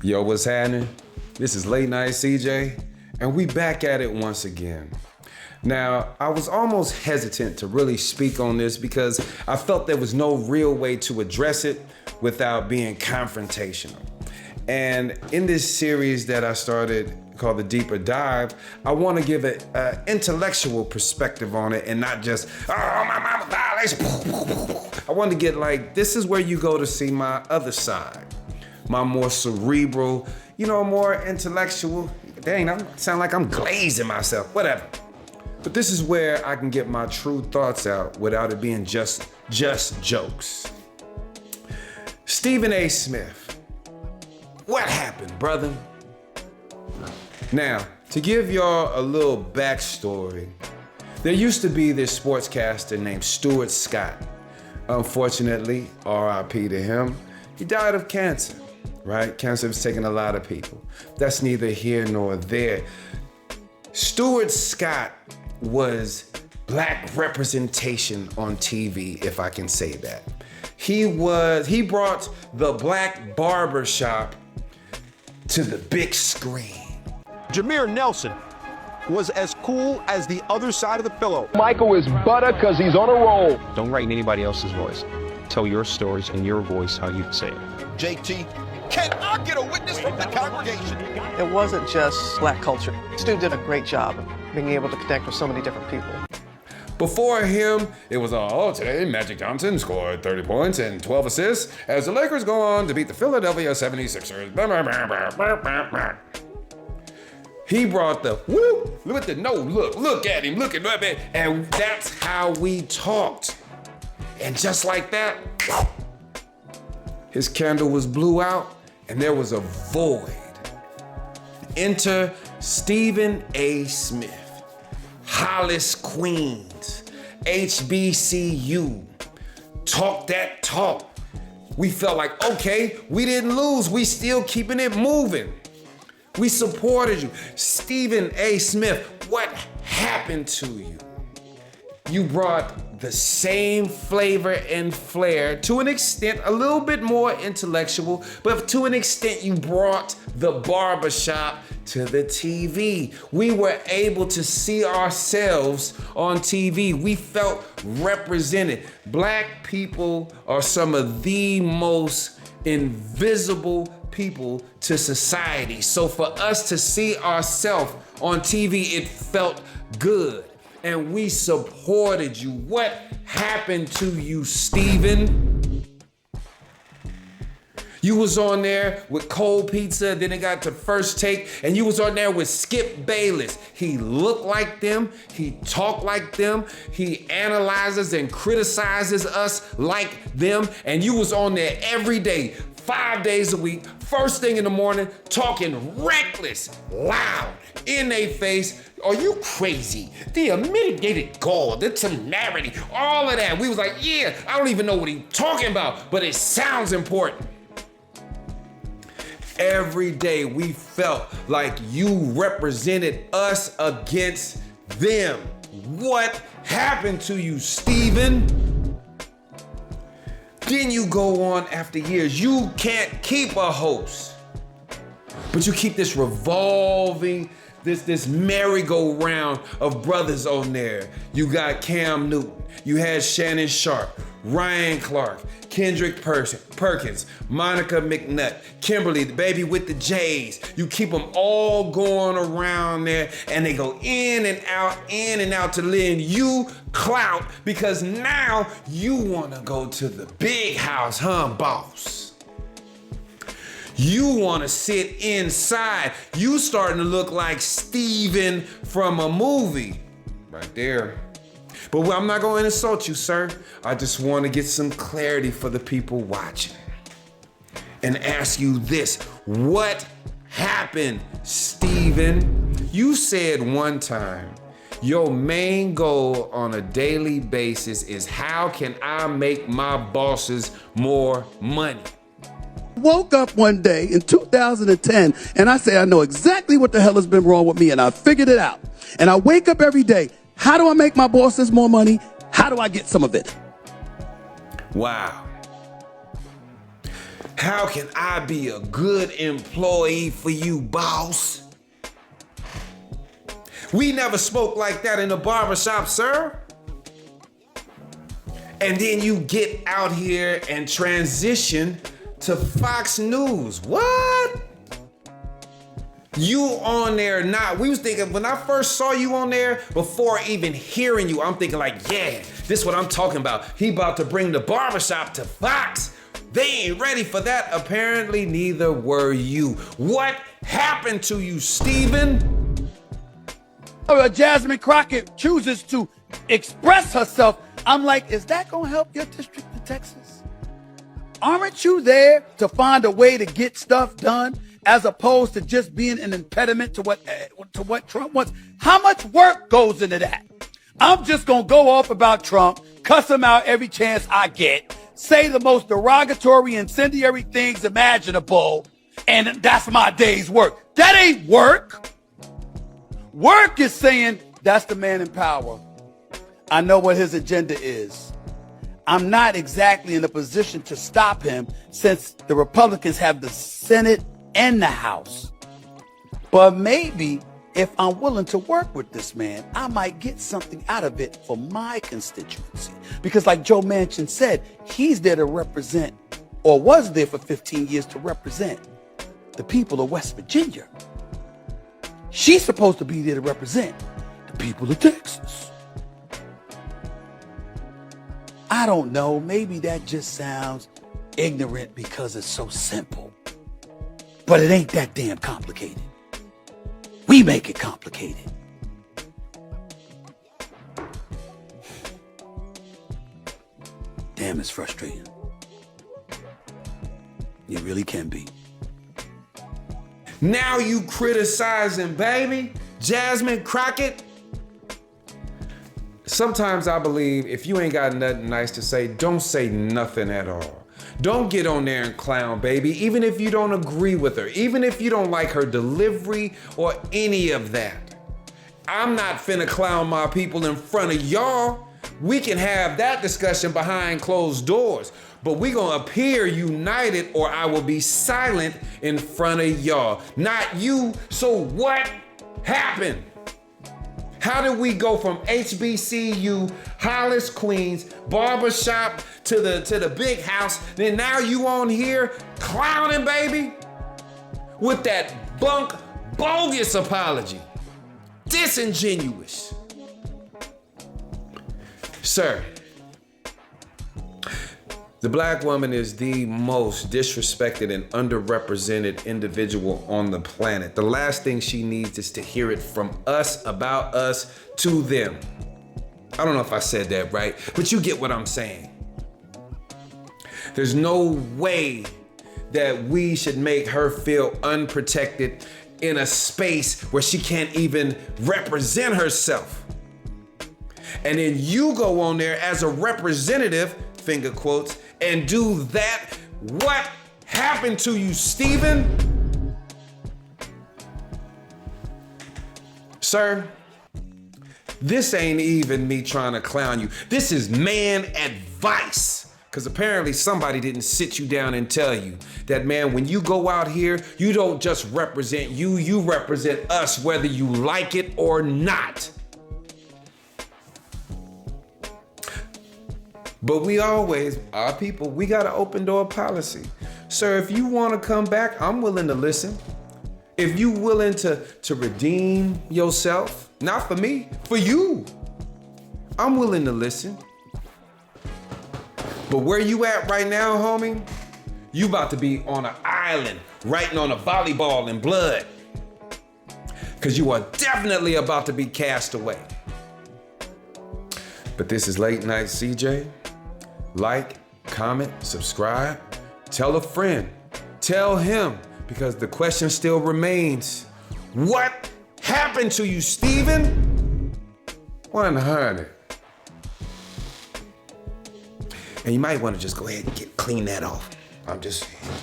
Yo, what's happening? This is Late Night CJ, and we back at it once again. Now, I was almost hesitant to really speak on this because I felt there was no real way to address it without being confrontational. And in this series that I started called The Deeper Dive, I want to give an intellectual perspective on it and not just, oh, my mama violation. I want to get like, this is where you go to see my other side, my more cerebral, more intellectual. Dang, I sound like I'm glazing myself, whatever. But this is where I can get my true thoughts out without it being just jokes. Stephen A. Smith, what happened, brother? Now, to give y'all a little backstory, there used to be this sportscaster named Stuart Scott. Unfortunately, RIP to him, he died of cancer, right? Cancer has taken a lot of people. That's neither here nor there. Stuart Scott was black representation on TV, if I can say that. He brought the black barbershop to the big screen. Jameer Nelson was as cool as the other side of the pillow. Michael is butter because he's on a roll. Don't write in anybody else's voice. Tell your stories in your voice how you say it. JT, can I get a witness from the congregation? It wasn't just black culture. Stu did a great job of being able to connect with so many different people. Before him, it was today Magic Johnson scored 30 points and 12 assists as the Lakers go on to beat the Philadelphia 76ers. He brought the woo, look at the no look at him, look at that, and that's how we talked. And just like that, his candle was blew out and there was a void. Enter Stephen A. Smith, Hollis, Queens, HBCU, talk that talk. We felt like, okay, we didn't lose, we still keeping it moving. We supported you. Stephen A. Smith, what happened to you? You brought the same flavor and flair, to an extent, a little bit more intellectual, but to an extent you brought the barbershop to the TV. We were able to see ourselves on TV. We felt represented. Black people are some of the most invisible people to society. So for us to see ourselves on TV, it felt good. And we supported you. What happened to you, Stephen? You was on there with Cold Pizza, then it got to First Take, and you was on there with Skip Bayless. He looked like them, he talked like them, he analyzes and criticizes us like them, and you was on there every day, 5 days a week, first thing in the morning, talking reckless, loud, in their face. Are you crazy? The unmitigated gall, the temerity, all of that. We was like, yeah, I don't even know what he's talking about, but it sounds important. Every day we felt like you represented us against them. What happened to you, Stephen? Then you go on after years. You can't keep a host, but you keep this revolving, this merry-go-round of brothers on there. You got Cam Newton, you had Shannon Sharp, Ryan Clark, Kendrick Perkins, Monica McNutt, Kimberly, the baby with the J's. You keep them all going around there and they go in and out to lend you clout because now you wanna go to the big house, boss? You wanna sit inside. You starting to look like Steven from a movie. Right there. But I'm not going to insult you, sir. I just want to get some clarity for the people watching and ask you this. What happened, Stephen? You said one time, your main goal on a daily basis is how can I make my bosses more money? Woke up one day in 2010 and I say, I know exactly what the hell has been wrong with me and I figured it out. And I wake up every day. How do I make my bosses more money? How do I get some of it? Wow. How can I be a good employee for you, boss? We never spoke like that in the barbershop, sir. And then you get out here and transition to Fox News. What? You on there not, we was thinking, when I first saw you on there, before even hearing you, I'm thinking like, yeah, this is what I'm talking about. He about to bring the barbershop to Fox. They ain't ready for that. Apparently, neither were you. What happened to you, Steven? Jasmine Crockett chooses to express herself. I'm like, is that gonna help your district in Texas? Aren't you there to find a way to get stuff done, as opposed to just being an impediment to what Trump wants? How much work goes into that? I'm just gonna go off about Trump, cuss him out every chance I get, say the most derogatory, incendiary things imaginable, and that's my day's work. That ain't work. Work is saying, that's the man in power. I know what his agenda is. I'm not exactly in a position to stop him, since the Republicans have the Senate and the House. But maybe if I'm willing to work with this man, I might get something out of it for my constituency. Because like Joe Manchin said, he's there to represent, or was there for 15 years to represent, the people of West Virginia. She's supposed to be there to represent the people of Texas. I don't know, maybe that just sounds ignorant because it's so simple. But it ain't that damn complicated. We make it complicated. Damn, it's frustrating. It really can be. Now you criticizing, baby? Jasmine Crockett? Sometimes I believe if you ain't got nothing nice to say, don't say nothing at all. Don't get on there and clown, baby, even if you don't agree with her, even if you don't like her delivery or any of that. I'm not finna clown my people in front of y'all. We can have that discussion behind closed doors, but we gonna appear united or I will be silent in front of y'all, not you. So what happened? How did we go from HBCU, Hollis, Queens, barbershop to the big house? Then now you on here clowning, baby, with that bogus apology. Disingenuous. Sir, the black woman is the most disrespected and underrepresented individual on the planet. The last thing she needs is to hear it from us, about us, to them. I don't know if I said that right, but you get what I'm saying. There's no way that we should make her feel unprotected in a space where she can't even represent herself. And then you go on there as a representative, finger quotes, and do that. What happened to you, Steven? Sir, this ain't even me trying to clown you. This is man advice. Because apparently somebody didn't sit you down and tell you that, man, when you go out here, you don't just represent you, you represent us, whether you like it or not. But we always, our people, we got an open door policy. Sir, if you want to come back, I'm willing to listen. If you willing to redeem yourself, not for me, for you, I'm willing to listen. But where you at right now, homie, you about to be on an island, writing on a volleyball in blood. Because you are definitely about to be cast away. But this is Late Night CJ. Like, comment, subscribe, tell a friend, tell him, because the question still remains. What happened to you, Steven? 100. And you might want to just go ahead and clean that off. I'm just saying.